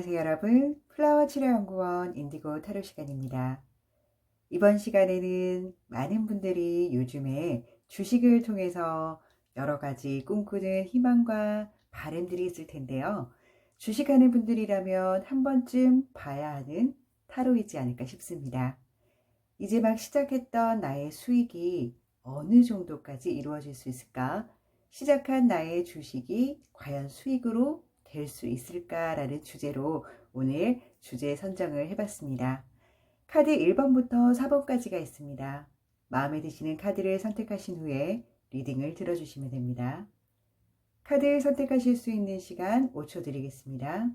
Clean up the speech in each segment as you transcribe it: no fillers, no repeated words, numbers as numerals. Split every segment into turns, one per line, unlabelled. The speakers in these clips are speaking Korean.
안녕하세요 여러분. 플라워 치료연구원 인디고 타로 시간입니다. 이번 시간에는 많은 분들이 요즘에 주식을 통해서 여러 가지 꿈꾸는 희망과 바람들이 있을 텐데요. 주식하는 분들이라면 한 번쯤 봐야 하는 타로이지 않을까 싶습니다. 이제 막 시작했던 나의 수익이 어느 정도까지 이루어질 수 있을까? 시작한 나의 주식이 과연 수익으로 될 수 있을까라는 주제로 오늘 주제 선정을 해봤습니다. 카드 1번부터 4번까지가 있습니다. 마음에 드시는 카드를 선택하신 후에 리딩을 들어주시면 됩니다. 카드 선택하실 수 있는 시간 5초 드리겠습니다.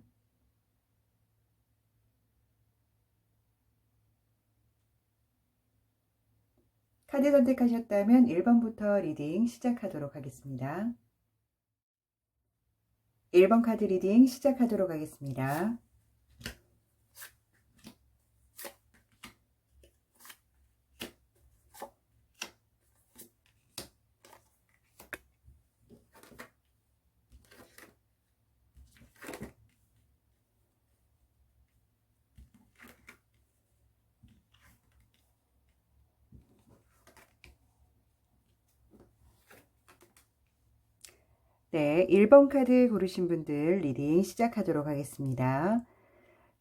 카드 선택하셨다면 1번부터 리딩 시작하도록 하겠습니다. 1번 카드 리딩 시작하도록 하겠습니다. 네, 1번 카드 고르신 분들 리딩 시작하도록 하겠습니다.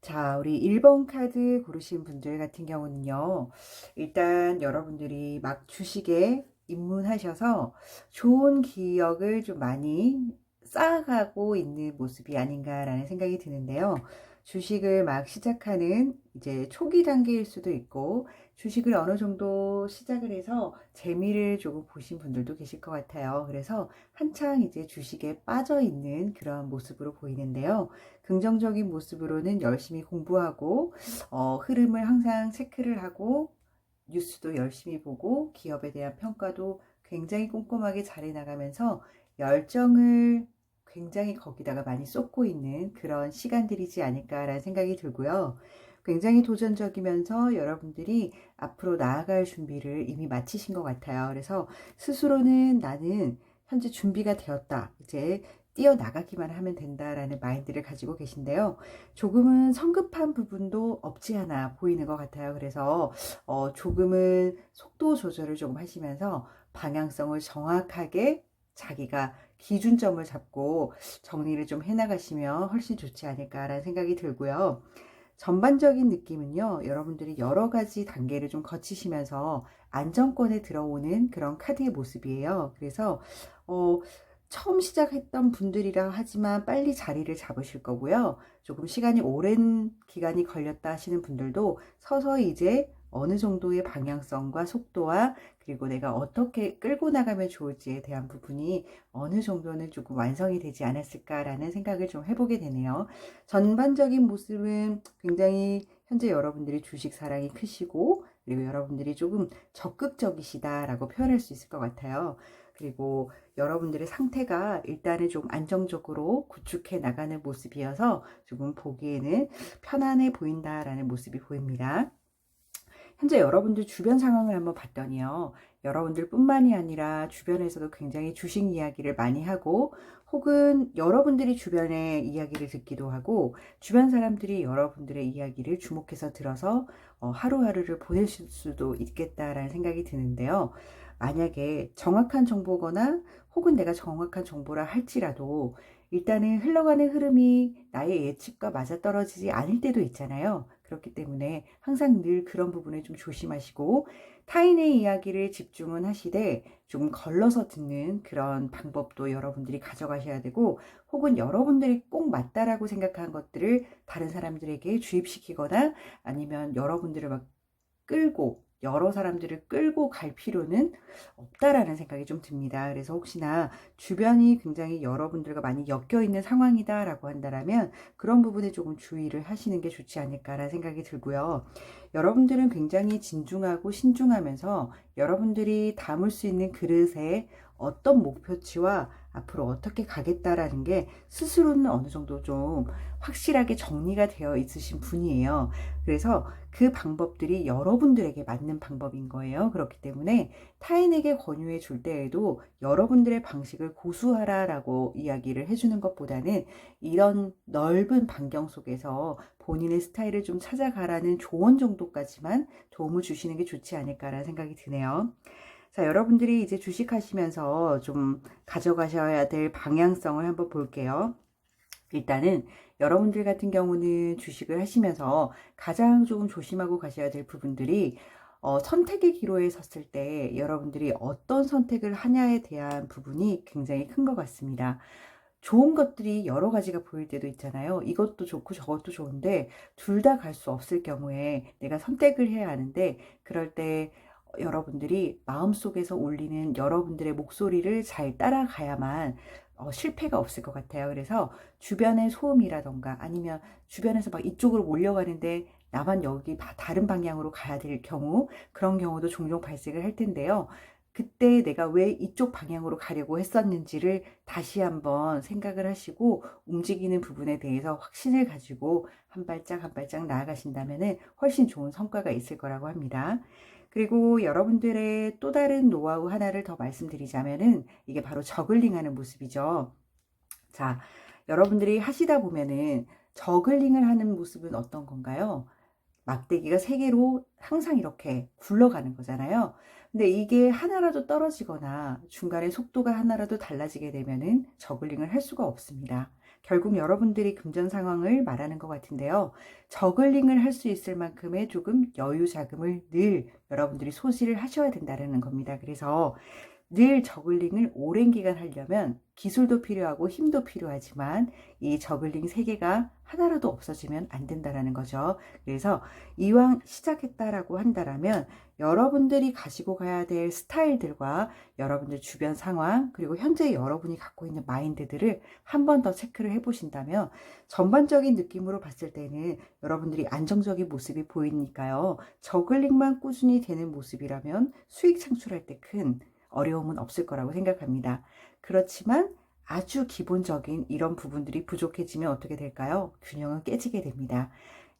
자, 우리 1번 카드 고르신 분들 같은 경우는요. 일단 여러분들이 막 주식에 입문하셔서 좋은 기억을 좀 많이 쌓아가고 있는 모습이 아닌가라는 생각이 드는데요. 주식을 막 시작하는 이제 초기 단계일 수도 있고 주식을 어느 정도 시작을 해서 재미를 조금 보신 분들도 계실 것 같아요. 그래서 한창 이제 주식에 빠져 있는 그런 모습으로 보이는데요. 긍정적인 모습으로는 열심히 공부하고 흐름을 항상 체크를 하고 뉴스도 열심히 보고 기업에 대한 평가도 굉장히 꼼꼼하게 잘해 나가면서 열정을 굉장히 거기다가 많이 쏟고 있는 그런 시간들이지 않을까라는 생각이 들고요. 굉장히 도전적이면서 여러분들이 앞으로 나아갈 준비를 이미 마치신 것 같아요. 그래서 스스로는 나는 현재 준비가 되었다. 이제 뛰어나가기만 하면 된다라는 마인드를 가지고 계신데요. 조금은 성급한 부분도 없지 않아 보이는 것 같아요. 그래서 조금은 속도 조절을 조금 하시면서 방향성을 정확하게 자기가 기준점을 잡고 정리를 좀 해나가시면 훨씬 좋지 않을까라는 생각이 들고요. 전반적인 느낌은요, 여러분들이 여러 가지 단계를 좀 거치시면서 안정권에 들어오는 그런 카드의 모습이에요. 그래서 처음 시작했던 분들이라 하지만 빨리 자리를 잡으실 거고요. 조금 시간이 오랜 기간이 걸렸다 하시는 분들도 서서히 이제 어느 정도의 방향성과 속도와 그리고 내가 어떻게 끌고 나가면 좋을지에 대한 부분이 어느 정도는 조금 완성이 되지 않았을까라는 생각을 좀 해보게 되네요. 전반적인 모습은 굉장히 현재 여러분들이 주식 사랑이 크시고 그리고 여러분들이 조금 적극적이시다라고 표현할 수 있을 것 같아요. 그리고 여러분들의 상태가 일단은 좀 안정적으로 구축해 나가는 모습이어서 조금 보기에는 편안해 보인다라는 모습이 보입니다. 현재 여러분들 주변 상황을 한번 봤더니요. 여러분들 뿐만이 아니라 주변에서도 굉장히 주식 이야기를 많이 하고 혹은 여러분들이 주변의 이야기를 듣기도 하고 주변 사람들이 여러분들의 이야기를 주목해서 들어서 하루하루를 보내실 수도 있겠다라는 생각이 드는데요. 만약에 정확한 정보거나 혹은 내가 정확한 정보라 할지라도 일단은 흘러가는 흐름이 나의 예측과 맞아떨어지지 않을 때도 있잖아요. 그렇기 때문에 항상 늘 그런 부분을 좀 조심하시고 타인의 이야기를 집중은 하시되 좀 걸러서 듣는 그런 방법도 여러분들이 가져가셔야 되고 혹은 여러분들이 꼭 맞다라고 생각한 것들을 다른 사람들에게 주입시키거나 아니면 여러분들을 막 끌고 여러 사람들을 끌고 갈 필요는 없다라는 생각이 좀 듭니다. 그래서 혹시나 주변이 굉장히 여러분들과 많이 엮여 있는 상황이다라고 한다면 그런 부분에 조금 주의를 하시는 게 좋지 않을까라는 생각이 들고요. 여러분들은 굉장히 진중하고 신중하면서 여러분들이 담을 수 있는 그릇에 어떤 목표치와 앞으로 어떻게 가겠다라는 게 스스로는 어느 정도 좀 확실하게 정리가 되어 있으신 분이에요. 그래서 그 방법들이 여러분들에게 맞는 방법인 거예요. 그렇기 때문에 타인에게 권유해 줄 때에도 여러분들의 방식을 고수하라라고 이야기를 해주는 것보다는 이런 넓은 반경 속에서 본인의 스타일을 좀 찾아가라는 조언 정도까지만 도움을 주시는 게 좋지 않을까라는 생각이 드네요. 자, 여러분들이 이제 주식하시면서 좀 가져가셔야 될 방향성을 한번 볼게요. 일단은 여러분들 같은 경우는 주식을 하시면서 가장 조금 조심하고 가셔야 될 부분들이 선택의 기로에 섰을 때 여러분들이 어떤 선택을 하냐에 대한 부분이 굉장히 큰 것 같습니다. 좋은 것들이 여러 가지가 보일 때도 있잖아요. 이것도 좋고 저것도 좋은데 둘 다 갈 수 없을 경우에 내가 선택을 해야 하는데, 그럴 때 여러분들이 마음속에서 울리는 여러분들의 목소리를 잘 따라가야만 실패가 없을 것 같아요. 그래서 주변의 소음이라던가 아니면 주변에서 막 이쪽으로 몰려가는데 나만 여기 다른 방향으로 가야 될 경우, 그런 경우도 종종 발생을 할 텐데요. 그때 내가 왜 이쪽 방향으로 가려고 했었는지를 다시 한번 생각을 하시고 움직이는 부분에 대해서 확신을 가지고 한 발짝 한 발짝 나아가신다면 훨씬 좋은 성과가 있을 거라고 합니다. 그리고 여러분들의 또 다른 노하우 하나를 더 말씀드리자면은 이게 바로 저글링하는 모습이죠. 자, 여러분들이 하시다 보면은 저글링을 하는 모습은 어떤 건가요? 막대기가 3개로 항상 이렇게 굴러가는 거잖아요. 근데 이게 하나라도 떨어지거나 중간에 속도가 하나라도 달라지게 되면은 저글링을 할 수가 없습니다. 결국 여러분들이 금전 상황을 말하는 것 같은데요. 저글링을 할 수 있을 만큼의 조금 여유 자금을 늘 여러분들이 소지를 하셔야 된다는 겁니다. 그래서 늘 저글링을 오랜 기간 하려면 기술도 필요하고 힘도 필요하지만 이 저글링 3개가 하나라도 없어지면 안 된다는 거죠. 그래서 이왕 시작했다라고 한다면 여러분들이 가지고 가야 될 스타일들과 여러분들 주변 상황, 그리고 현재 여러분이 갖고 있는 마인드들을 한 번 더 체크를 해보신다면 전반적인 느낌으로 봤을 때는 여러분들이 안정적인 모습이 보이니까요. 저글링만 꾸준히 되는 모습이라면 수익 창출할 때 큰 어려움은 없을 거라고 생각합니다. 그렇지만 아주 기본적인 이런 부분들이 부족해지면 어떻게 될까요? 균형은 깨지게 됩니다.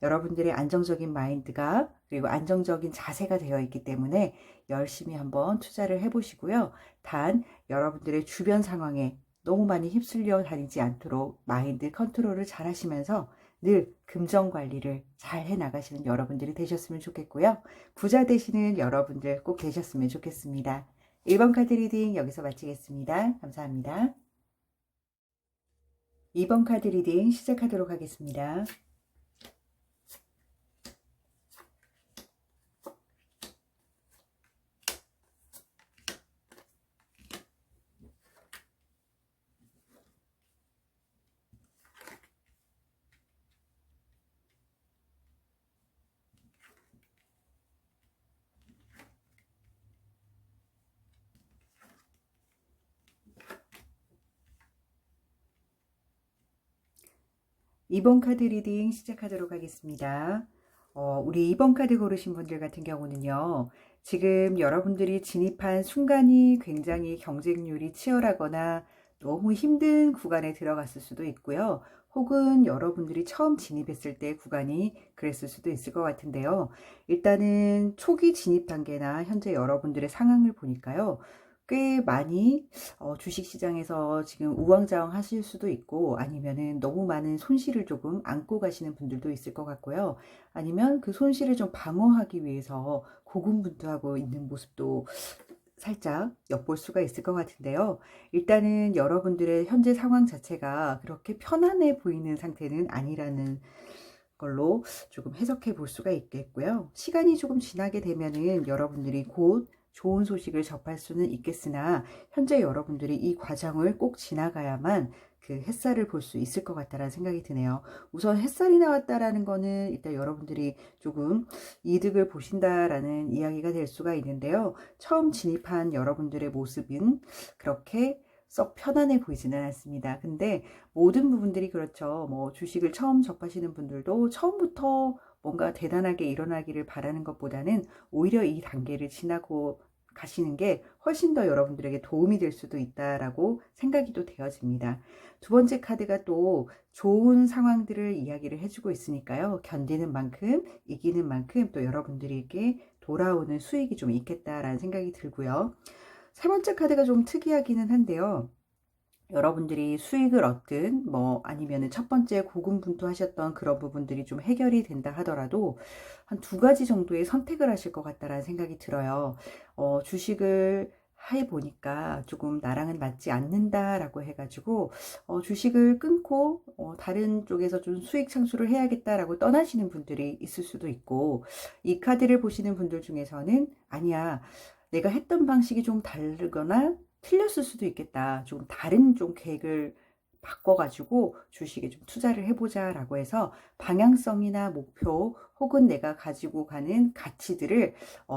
여러분들의 안정적인 마인드가, 그리고 안정적인 자세가 되어 있기 때문에 열심히 한번 투자를 해보시고요. 단 여러분들의 주변 상황에 너무 많이 휩쓸려 다니지 않도록 마인드 컨트롤을 잘 하시면서 늘 금전 관리를 잘 해나가시는 여러분들이 되셨으면 좋겠고요. 부자 되시는 여러분들 꼭 되셨으면 좋겠습니다. 1번 카드 리딩 여기서 마치겠습니다. 감사합니다. 2번 카드 리딩 시작하도록 하겠습니다. 이번 카드 리딩 시작하도록 하겠습니다. 우리 2번 카드 고르신 분들 같은 경우는요. 지금 여러분들이 진입한 순간이 굉장히 경쟁률이 치열하거나 너무 힘든 구간에 들어갔을 수도 있고요. 혹은 여러분들이 처음 진입했을 때 구간이 그랬을 수도 있을 것 같은데요. 일단은 초기 진입 단계나 현재 여러분들의 상황을 보니까요. 꽤 많이 주식시장에서 지금 우왕좌왕 하실 수도 있고, 아니면은 너무 많은 손실을 조금 안고 가시는 분들도 있을 것 같고요. 아니면 그 손실을 좀 방어하기 위해서 고군분투하고 있는 모습도 살짝 엿볼 수가 있을 것 같은데요. 일단은 여러분들의 현재 상황 자체가 그렇게 편안해 보이는 상태는 아니라는 걸로 조금 해석해 볼 수가 있겠고요. 시간이 조금 지나게 되면은 여러분들이 곧 좋은 소식을 접할 수는 있겠으나 현재 여러분들이 이 과정을 꼭 지나가야만 그 햇살을 볼 수 있을 것 같다라는 생각이 드네요. 우선 햇살이 나왔다라는 거는 일단 여러분들이 조금 이득을 보신다라는 이야기가 될 수가 있는데요. 처음 진입한 여러분들의 모습은 그렇게 썩 편안해 보이지는 않습니다. 근데 모든 부분들이 그렇죠. 뭐 주식을 처음 접하시는 분들도 처음부터 뭔가 대단하게 일어나기를 바라는 것보다는 오히려 이 단계를 지나고 가시는 게 훨씬 더 여러분들에게 도움이 될 수도 있다라고 생각이 또 되어집니다. 두 번째 카드가 또 좋은 상황들을 이야기를 해주고 있으니까요. 견디는 만큼, 이기는 만큼 또 여러분들에게 돌아오는 수익이 좀 있겠다라는 생각이 들고요. 세 번째 카드가 좀 특이하기는 한데요. 여러분들이 수익을 얻든 뭐 아니면은 첫 번째 고군분투하셨던 그런 부분들이 좀 해결이 된다 하더라도 한 두 가지 정도의 선택을 하실 것 같다라는 생각이 들어요. 주식을 해 보니까 조금 나랑은 맞지 않는다라고 해가지고 주식을 끊고 다른 쪽에서 좀 수익 창출을 해야겠다라고 떠나시는 분들이 있을 수도 있고, 이 카드를 보시는 분들 중에서는 아니야, 내가 했던 방식이 좀 다르거나 틀렸을 수도 있겠다, 좀 다른 좀 계획을 바꿔가지고 주식에 좀 투자를 해보자 라고 해서 방향성이나 목표 혹은 내가 가지고 가는 가치들을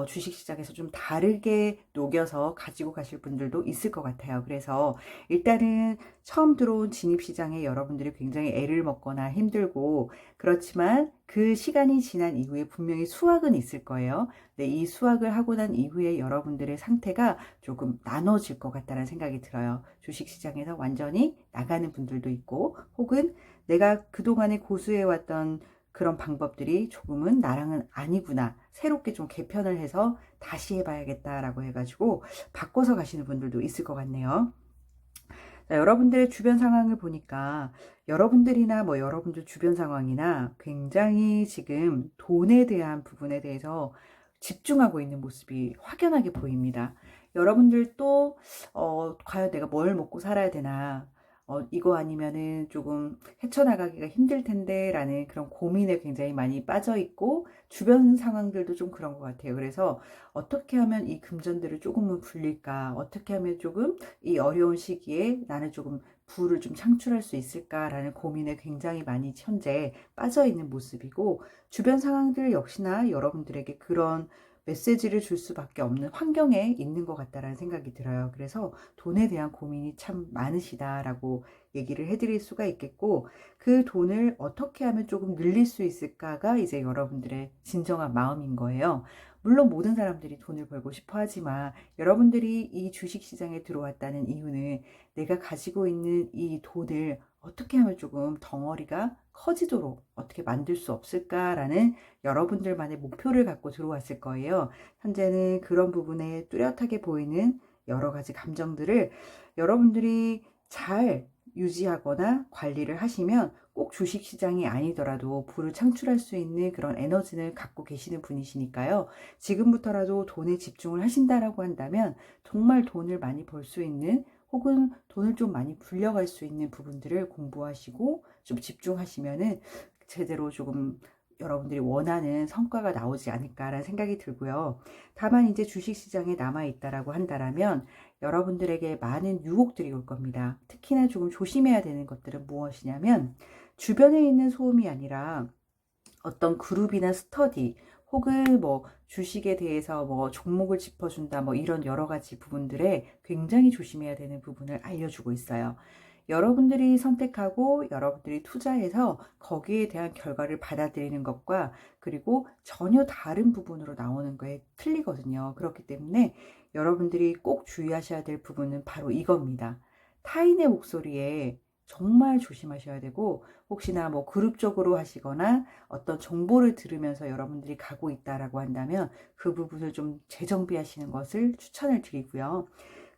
주식시장에서 좀 다르게 녹여서 가지고 가실 분들도 있을 것 같아요. 그래서 일단은 처음 들어온 진입시장에 여러분들이 굉장히 애를 먹거나 힘들고, 그렇지만 그 시간이 지난 이후에 분명히 수확은 있을 거예요. 근데 이 수확을 하고 난 이후에 여러분들의 상태가 조금 나눠질 것 같다는 생각이 들어요. 주식시장에서 완전히 나가는 분들도 있고, 혹은 내가 그동안에 고수해왔던 그런 방법들이 조금은 나랑은 아니구나, 새롭게 좀 개편을 해서 다시 해봐야겠다라고 해가지고 바꿔서 가시는 분들도 있을 것 같네요. 자, 여러분들의 주변 상황을 보니까 여러분들이나 뭐 여러분들 주변 상황이나 굉장히 지금 돈에 대한 부분에 대해서 집중하고 있는 모습이 확연하게 보입니다. 여러분들도 과연 내가 뭘 먹고 살아야 되나, 이거 아니면은 조금 헤쳐나가기가 힘들 텐데 라는 그런 고민에 굉장히 많이 빠져 있고, 주변 상황들도 좀 그런 것 같아요. 그래서 어떻게 하면 이 금전들을 조금은 불릴까, 어떻게 하면 조금 이 어려운 시기에 나는 조금 부를 좀 창출할 수 있을까라는 고민에 굉장히 많이 현재 빠져 있는 모습이고, 주변 상황들 역시나 여러분들에게 그런 메시지를 줄 수밖에 없는 환경에 있는 것 같다라는 생각이 들어요. 그래서 돈에 대한 고민이 참 많으시다라고 얘기를 해드릴 수가 있겠고, 그 돈을 어떻게 하면 조금 늘릴 수 있을까가 이제 여러분들의 진정한 마음인 거예요. 물론 모든 사람들이 돈을 벌고 싶어 하지만 여러분들이 이 주식시장에 들어왔다는 이유는 내가 가지고 있는 이 돈을 어떻게 하면 조금 덩어리가 커지도록 어떻게 만들 수 없을까라는 여러분들만의 목표를 갖고 들어왔을 거예요. 현재는 그런 부분에 뚜렷하게 보이는 여러 가지 감정들을 여러분들이 잘 유지하거나 관리를 하시면 꼭 주식시장이 아니더라도 부를 창출할 수 있는 그런 에너지를 갖고 계시는 분이시니까요. 지금부터라도 돈에 집중을 하신다라고 한다면 정말 돈을 많이 벌 수 있는, 혹은 돈을 좀 많이 불려갈 수 있는 부분들을 공부하시고 좀 집중하시면은 제대로 조금 여러분들이 원하는 성과가 나오지 않을까라는 생각이 들고요. 다만 이제 주식시장에 남아있다라고 한다면 여러분들에게 많은 유혹들이 올 겁니다. 특히나 조금 조심해야 되는 것들은 무엇이냐면, 주변에 있는 소음이 아니라 어떤 그룹이나 스터디, 혹은 뭐 주식에 대해서 뭐 종목을 짚어준다, 뭐 이런 여러 가지 부분들에 굉장히 조심해야 되는 부분을 알려주고 있어요. 여러분들이 선택하고 여러분들이 투자해서 거기에 대한 결과를 받아들이는 것과 그리고 전혀 다른 부분으로 나오는 거에 틀리거든요. 그렇기 때문에 여러분들이 꼭 주의하셔야 될 부분은 바로 이겁니다. 타인의 목소리에 정말 조심하셔야 되고, 혹시나 뭐 그룹적으로 하시거나 어떤 정보를 들으면서 여러분들이 가고 있다라고 한다면 그 부분을 좀 재정비하시는 것을 추천을 드리고요.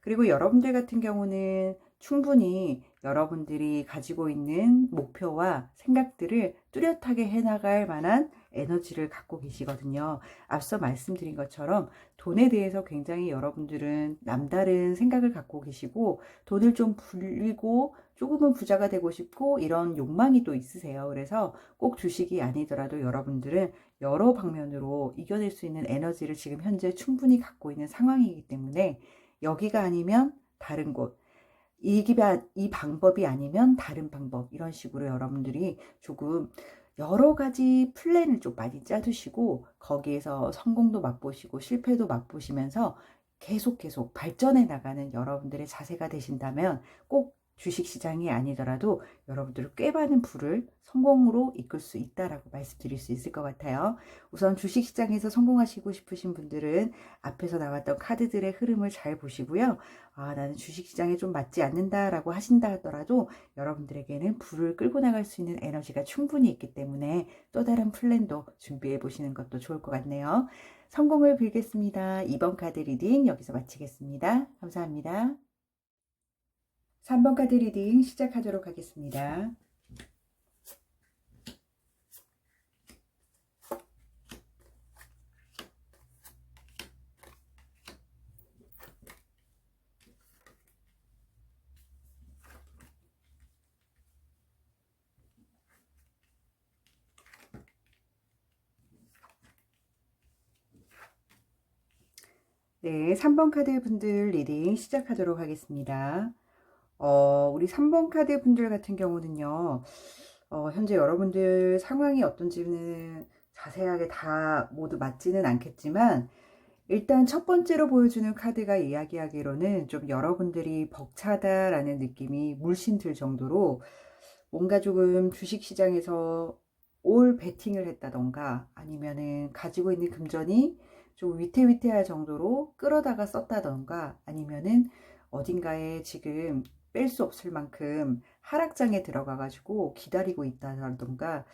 그리고 여러분들 같은 경우는 충분히 여러분들이 가지고 있는 목표와 생각들을 뚜렷하게 해나갈 만한 에너지를 갖고 계시거든요. 앞서 말씀드린 것처럼 돈에 대해서 굉장히 여러분들은 남다른 생각을 갖고 계시고, 돈을 좀 불리고 조금은 부자가 되고 싶고 이런 욕망이 또 있으세요. 그래서 꼭 주식이 아니더라도 여러분들은 여러 방면으로 이겨낼 수 있는 에너지를 지금 현재 충분히 갖고 있는 상황이기 때문에, 여기가 아니면 다른 곳, 이 방법이 아니면 다른 방법, 이런 식으로 여러분들이 조금 여러 가지 플랜을 좀 많이 짜두시고 거기에서 성공도 맛보시고 실패도 맛보시면서 계속 발전해 나가는 여러분들의 자세가 되신다면 꼭 주식시장이 아니더라도 여러분들을 꽤 많은 부를 성공으로 이끌 수 있다라고 말씀드릴 수 있을 것 같아요. 우선 주식시장에서 성공하시고 싶으신 분들은 앞에서 나왔던 카드들의 흐름을 잘 보시고요. 나는 주식시장에 좀 맞지 않는다라고 하신다 하더라도 여러분들에게는 부를 끌고 나갈 수 있는 에너지가 충분히 있기 때문에 또 다른 플랜도 준비해 보시는 것도 좋을 것 같네요. 성공을 빌겠습니다. 2번 카드 리딩 여기서 마치겠습니다. 감사합니다. 3번 카드 리딩 시작하도록 하겠습니다. 네, 3번 카드 분들 리딩 시작하도록 하겠습니다. 우리 3번 카드 분들 같은 경우는요, 현재 여러분들 상황이 어떤지는 자세하게 다 모두 맞지는 않겠지만, 일단 첫 번째로 보여주는 카드가 이야기하기로는 좀 여러분들이 벅차다라는 느낌이 물씬 들 정도로 뭔가 조금 주식시장에서 올 베팅을 했다던가 아니면은 가지고 있는 금전이 좀 위태위태할 정도로 끌어다가 썼다던가 아니면은 어딘가에 지금 뺄 수 없을 만큼 하락장에 들어가 가지고 기다리고 있다던가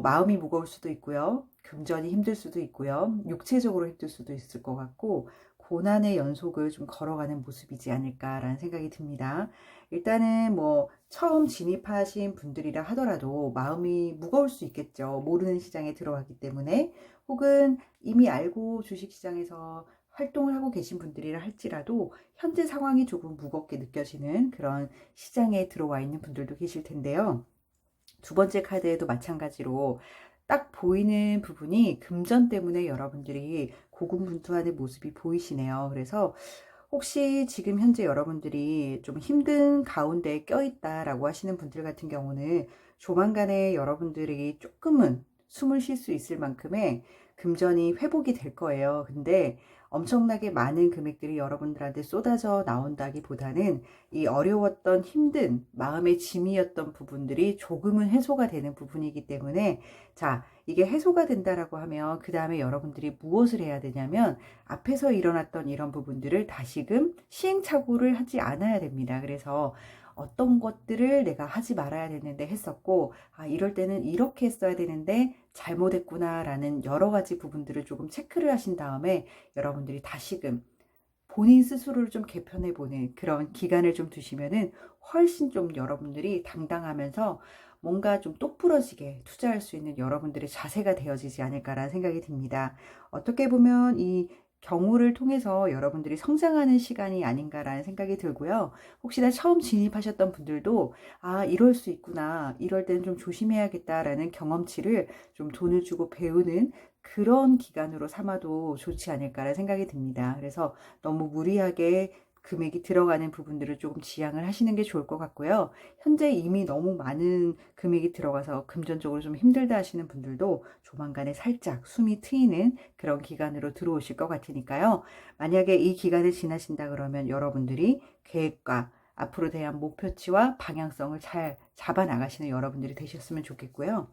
마음이 무거울 수도 있고요. 금전이 힘들 수도 있고요. 육체적으로 힘들 수도 있을 것 같고 고난의 연속을 좀 걸어가는 모습이지 않을까라는 생각이 듭니다. 일단은 뭐 처음 진입하신 분들이라 하더라도 마음이 무거울 수 있겠죠. 모르는 시장에 들어가기 때문에 혹은 이미 알고 주식시장에서 활동을 하고 계신 분들이라 할지라도 현재 상황이 조금 무겁게 느껴지는 그런 시장에 들어와 있는 분들도 계실 텐데요. 두 번째 카드에도 마찬가지로 딱 보이는 부분이 금전 때문에 여러분들이 고군분투하는 모습이 보이시네요. 그래서 혹시 지금 현재 여러분들이 좀 힘든 가운데 껴있다라고 하시는 분들 같은 경우는 조만간에 여러분들이 조금은 숨을 쉴 수 있을 만큼의 금전이 회복이 될 거예요. 근데 엄청나게 많은 금액들이 여러분들한테 쏟아져 나온다기보다는 이 어려웠던 힘든 마음의 짐이었던 부분들이 조금은 해소가 되는 부분이기 때문에 자, 이게 해소가 된다라고 하면 그 다음에 여러분들이 무엇을 해야 되냐면 앞에서 일어났던 이런 부분들을 다시금 시행착오를 하지 않아야 됩니다. 그래서 어떤 것들을 내가 하지 말아야 되는데 했었고 이럴 때는 이렇게 했어야 되는데 잘못했구나 라는 여러 가지 부분들을 조금 체크를 하신 다음에 여러분들이 다시금 본인 스스로를 좀 개편해 보는 그런 기간을 좀 두시면은 훨씬 좀 여러분들이 당당하면서 뭔가 좀 똑부러지게 투자할 수 있는 여러분들의 자세가 되어지지 않을까라는 생각이 듭니다. 어떻게 보면 이 경우를 통해서 여러분들이 성장하는 시간이 아닌가라는 생각이 들고요. 혹시나 처음 진입하셨던 분들도 이럴 수 있구나. 이럴 때는 좀 조심해야겠다라는 경험치를 좀 돈을 주고 배우는 그런 기간으로 삼아도 좋지 않을까라는 생각이 듭니다. 그래서 너무 무리하게 금액이 들어가는 부분들을 조금 지양을 하시는 게 좋을 것 같고요. 현재 이미 너무 많은 금액이 들어가서 금전적으로 좀 힘들다 하시는 분들도 조만간에 살짝 숨이 트이는 그런 기간으로 들어오실 것 같으니까요. 만약에 이 기간을 지나신다 그러면 여러분들이 계획과 앞으로 대한 목표치와 방향성을 잘 잡아 나가시는 여러분들이 되셨으면 좋겠고요.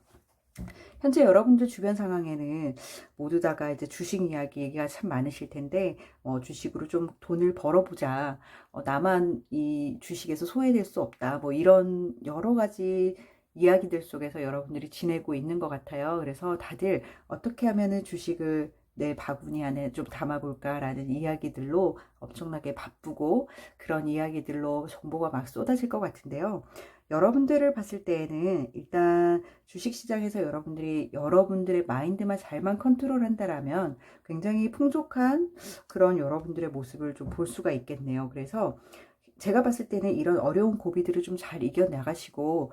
현재 여러분들 주변 상황에는 모두 다가 이제 주식 이야기가 참 많으실 텐데, 주식으로 좀 돈을 벌어보자. 나만 이 주식에서 소외될 수 없다. 뭐 이런 여러 가지 이야기들 속에서 여러분들이 지내고 있는 것 같아요. 그래서 다들 어떻게 하면은 주식을 내 바구니 안에 좀 담아볼까라는 이야기들로 엄청나게 바쁘고 그런 이야기들로 정보가 막 쏟아질 것 같은데요. 여러분들을 봤을 때에는 일단 주식시장에서 여러분들이 여러분들의 마인드만 잘만 컨트롤한다라면 굉장히 풍족한 그런 여러분들의 모습을 좀 볼 수가 있겠네요. 그래서 제가 봤을 때는 이런 어려운 고비들을 좀 잘 이겨나가시고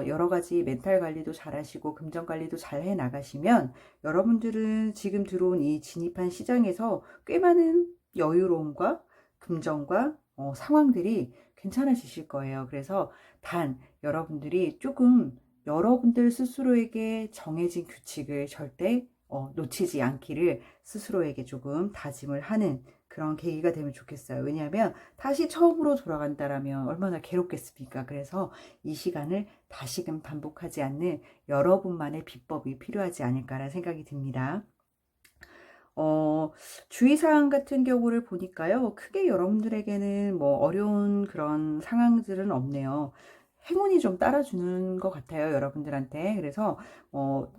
여러 가지 멘탈 관리도 잘 하시고 금전 관리도 잘 해 나가시면 여러분들은 지금 들어온 이 진입한 시장에서 꽤 많은 여유로움과 금전과 상황들이 괜찮아지실 거예요. 그래서 단 여러분들이 조금 여러분들 스스로에게 정해진 규칙을 절대 놓치지 않기를 스스로에게 조금 다짐을 하는 그런 계기가 되면 좋겠어요. 왜냐하면 다시 처음으로 돌아간다라면 얼마나 괴롭겠습니까? 그래서 이 시간을 다시금 반복하지 않는 여러분만의 비법이 필요하지 않을까라는 생각이 듭니다. 주의사항 같은 경우를 보니까요, 크게 여러분들에게는 뭐 어려운 그런 상황들은 없네요. 행운이 좀 따라주는 것 같아요, 여러분들한테. 그래서,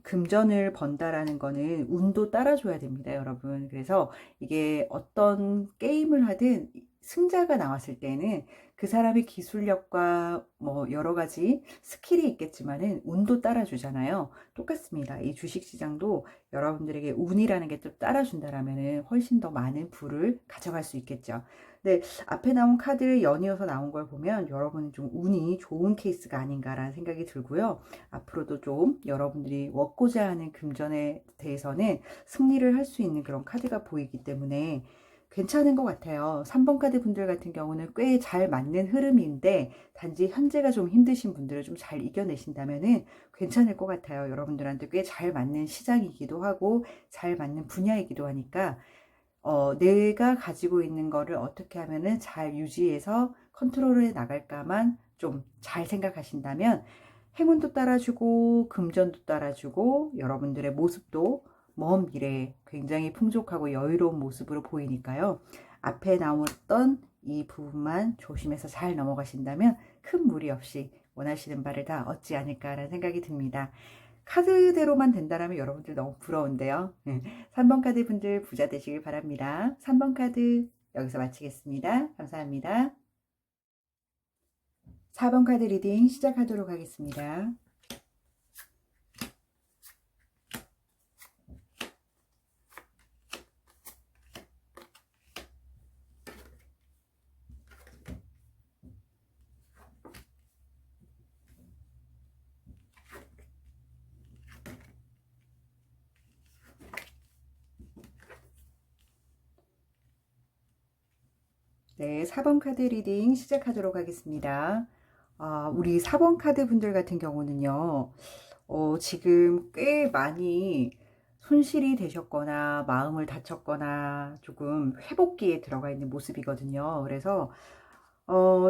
금전을 번다라는 거는 운도 따라줘야 됩니다, 여러분. 그래서 이게 어떤 게임을 하든 승자가 나왔을 때는 그 사람의 기술력과 뭐 여러 가지 스킬이 있겠지만은 운도 따라주잖아요. 똑같습니다. 이 주식시장도 여러분들에게 운이라는 게 또 따라준다라면은 훨씬 더 많은 부를 가져갈 수 있겠죠. 근데 앞에 나온 카드를 연이어서 나온 걸 보면 여러분은 좀 운이 좋은 케이스가 아닌가라는 생각이 들고요. 앞으로도 좀 여러분들이 얻고자 하는 금전에 대해서는 승리를 할 수 있는 그런 카드가 보이기 때문에 괜찮은 것 같아요. 3번 카드 분들 같은 경우는 꽤 잘 맞는 흐름인데 단지 현재가 좀 힘드신 분들을 좀 잘 이겨내신다면은 괜찮을 것 같아요. 여러분들한테 꽤 잘 맞는 시장이기도 하고 잘 맞는 분야이기도 하니까 내가 가지고 있는 거를 어떻게 하면은 잘 유지해서 컨트롤해 나갈까만 좀 잘 생각하신다면 행운도 따라주고 금전도 따라주고 여러분들의 모습도 먼 미래에 굉장히 풍족하고 여유로운 모습으로 보이니까요. 앞에 나왔던 이 부분만 조심해서 잘 넘어가신다면 큰 무리 없이 원하시는 바를 다 얻지 않을까라는 생각이 듭니다. 카드대로만 된다면 여러분들 너무 부러운데요. 3번 카드 분들 부자 되시길 바랍니다. 3번 카드 여기서 마치겠습니다. 감사합니다. 4번 카드 리딩 시작하도록 하겠습니다. 네, 4번 카드 리딩 시작하도록 하겠습니다. 우리 4번 카드 분들 같은 경우는요, 지금 꽤 많이 손실이 되셨거나 마음을 다쳤거나 조금 회복기에 들어가 있는 모습이거든요. 그래서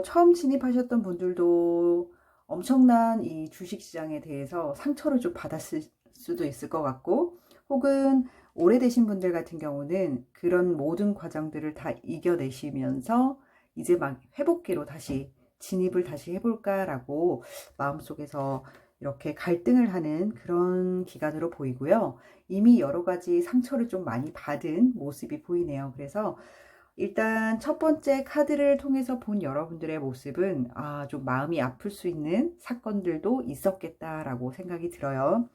처음 진입하셨던 분들도 엄청난 이 주식시장에 대해서 상처를 좀 받았을 수도 있을 것 같고, 혹은 오래되신 분들 같은 경우는 그런 모든 과정들을 다 이겨내시면서 이제 막 회복기로 다시 진입을 다시 해볼까라고 마음속에서 이렇게 갈등을 하는 그런 기간으로 보이고요. 이미 여러 가지 상처를 좀 많이 받은 모습이 보이네요. 그래서 일단 첫 번째 카드를 통해서 본 여러분들의 모습은 좀 마음이 아플 수 있는 사건들도 있었겠다라고 생각이 들어요.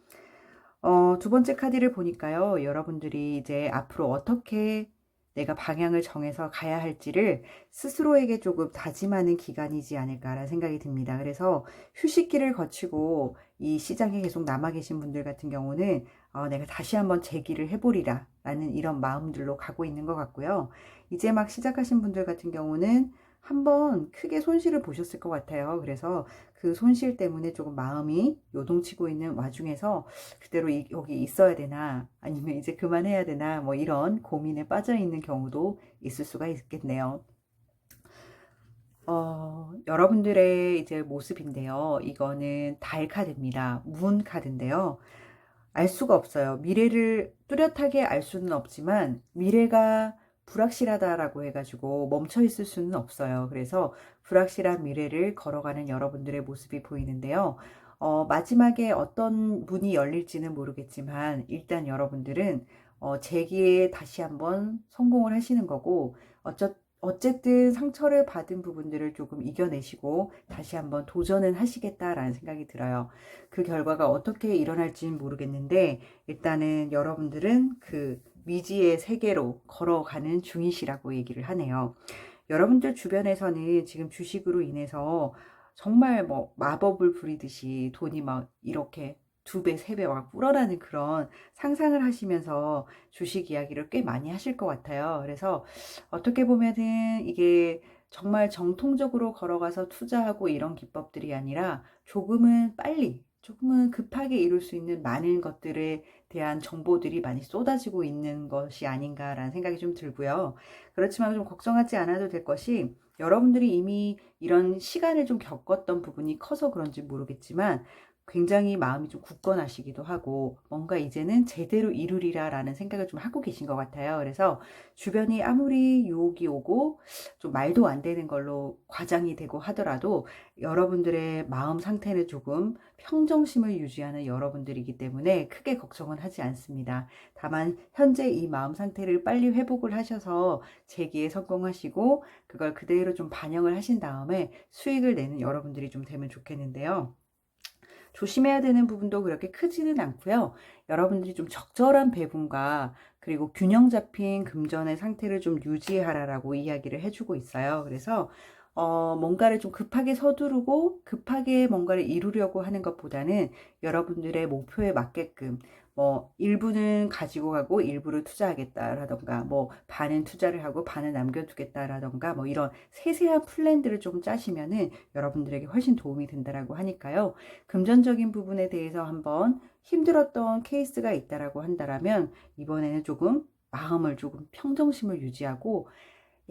두 번째 카드를 보니까요. 여러분들이 이제 앞으로 어떻게 내가 방향을 정해서 가야 할지를 스스로에게 조금 다짐하는 기간이지 않을까라는 생각이 듭니다. 그래서 휴식기를 거치고 이 시장에 계속 남아 계신 분들 같은 경우는 내가 다시 한번 재기를 해보리라 라는 이런 마음들로 가고 있는 것 같고요. 이제 막 시작하신 분들 같은 경우는 한번 크게 손실을 보셨을 것 같아요. 그래서 그 손실 때문에 조금 마음이 요동치고 있는 와중에서 그대로 여기 있어야 되나 아니면 이제 그만해야 되나 뭐 이런 고민에 빠져 있는 경우도 있을 수가 있겠네요. 여러분들의 이제 모습인데요. 이거는 달 카드입니다. 문 카드인데요. 알 수가 없어요. 미래를 뚜렷하게 알 수는 없지만 미래가 불확실하다라고 해가지고 멈춰 있을 수는 없어요. 그래서 불확실한 미래를 걸어가는 여러분들의 모습이 보이는데요. 마지막에 어떤 문이 열릴지는 모르겠지만 일단 여러분들은 재기에 다시 한번 성공을 하시는 거고 어쨌든 상처를 받은 부분들을 조금 이겨내시고 다시 한번 도전은 하시겠다라는 생각이 들어요. 그 결과가 어떻게 일어날지는 모르겠는데 일단은 여러분들은 그 미지의 세계로 걸어가는 중이시라고 얘기를 하네요. 여러분들 주변에서는 지금 주식으로 인해서 정말 뭐 마법을 부리듯이 돈이 막 이렇게 2배, 3배 막 불어나는 그런 상상을 하시면서 주식 이야기를 꽤 많이 하실 것 같아요. 그래서 어떻게 보면은 이게 정말 정통적으로 걸어가서 투자하고 이런 기법들이 아니라 조금은 빨리, 조금은 급하게 이룰 수 있는 많은 것들에 대한 정보들이 많이 쏟아지고 있는 것이 아닌가라는 생각이 좀 들고요. 그렇지만 좀 걱정하지 않아도 될 것이, 여러분들이 이미 이런 시간을 좀 겪었던 부분이 커서 그런지 모르겠지만 굉장히 마음이 좀 굳건하시기도 하고 뭔가 이제는 제대로 이루리라 라는 생각을 좀 하고 계신 것 같아요. 그래서 주변이 아무리 유혹이 오고 좀 말도 안 되는 걸로 과장이 되고 하더라도 여러분들의 마음 상태는 조금 평정심을 유지하는 여러분들이기 때문에 크게 걱정은 하지 않습니다. 다만 현재 이 마음 상태를 빨리 회복을 하셔서 재기에 성공하시고 그걸 그대로 좀 반영을 하신 다음에 수익을 내는 여러분들이 좀 되면 좋겠는데요. 조심해야 되는 부분도 그렇게 크지는 않고요. 여러분들이 좀 적절한 배분과 그리고 균형 잡힌 금전의 상태를 좀 유지하라라고 이야기를 해주고 있어요. 그래서 뭔가를 좀 급하게 서두르고 급하게 뭔가를 이루려고 하는 것보다는 여러분들의 목표에 맞게끔 뭐 일부는 가지고 가고 일부를 투자하겠다라던가 뭐 반은 투자를 하고 반은 남겨두겠다라던가 뭐 이런 세세한 플랜들을 좀 짜시면은 여러분들에게 훨씬 도움이 된다라고 하니까요. 금전적인 부분에 대해서 한번 힘들었던 케이스가 있다라고 한다라면 이번에는 조금 마음을 조금 평정심을 유지하고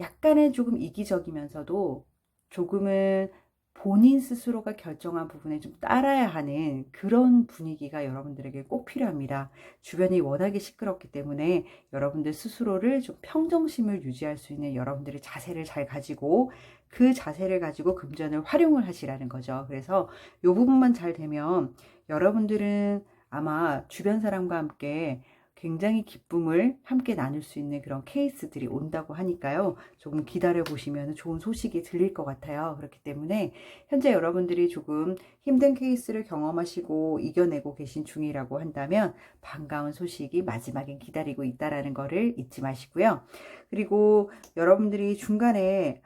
약간은 조금 이기적이면서도 조금은 본인 스스로가 결정한 부분에 좀 따라야 하는 그런 분위기가 여러분들에게 꼭 필요합니다. 주변이 워낙에 시끄럽기 때문에 여러분들 스스로를 좀 평정심을 유지할 수 있는 여러분들의 자세를 잘 가지고 그 자세를 가지고 금전을 활용을 하시라는 거죠. 그래서 이 부분만 잘 되면 여러분들은 아마 주변 사람과 함께 굉장히 기쁨을 함께 나눌 수 있는 그런 케이스들이 온다고 하니까요. 조금 기다려 보시면 좋은 소식이 들릴 것 같아요. 그렇기 때문에 현재 여러분들이 조금 힘든 케이스를 경험하시고 이겨내고 계신 중이라고 한다면 반가운 소식이 마지막엔 기다리고 있다라는 거를 잊지 마시고요. 그리고 여러분들이 중간에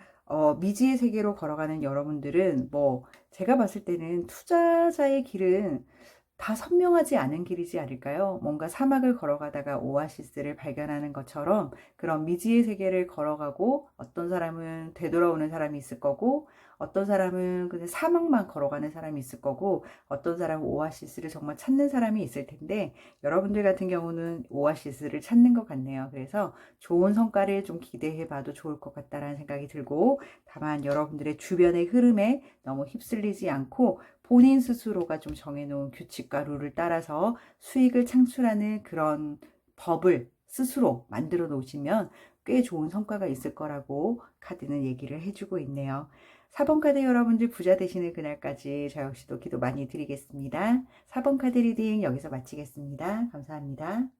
미지의 세계로 걸어가는 여러분들은 뭐 제가 봤을 때는 투자자의 길은 다 선명하지 않은 길이지 않을까요? 뭔가 사막을 걸어가다가 오아시스를 발견하는 것처럼 그런 미지의 세계를 걸어가고 어떤 사람은 되돌아오는 사람이 있을 거고 어떤 사람은 그냥 사막만 걸어가는 사람이 있을 거고 어떤 사람은 오아시스를 정말 찾는 사람이 있을 텐데 여러분들 같은 경우는 오아시스를 찾는 것 같네요. 그래서 좋은 성과를 좀 기대해 봐도 좋을 것 같다라는 생각이 들고 다만 여러분들의 주변의 흐름에 너무 휩쓸리지 않고 본인 스스로가 좀 정해놓은 규칙과 룰을 따라서 수익을 창출하는 그런 법을 스스로 만들어 놓으시면 꽤 좋은 성과가 있을 거라고 카드는 얘기를 해주고 있네요. 4번 카드 여러분들 부자 되시는 그날까지 저 역시도 기도 많이 드리겠습니다. 4번 카드 리딩 여기서 마치겠습니다. 감사합니다.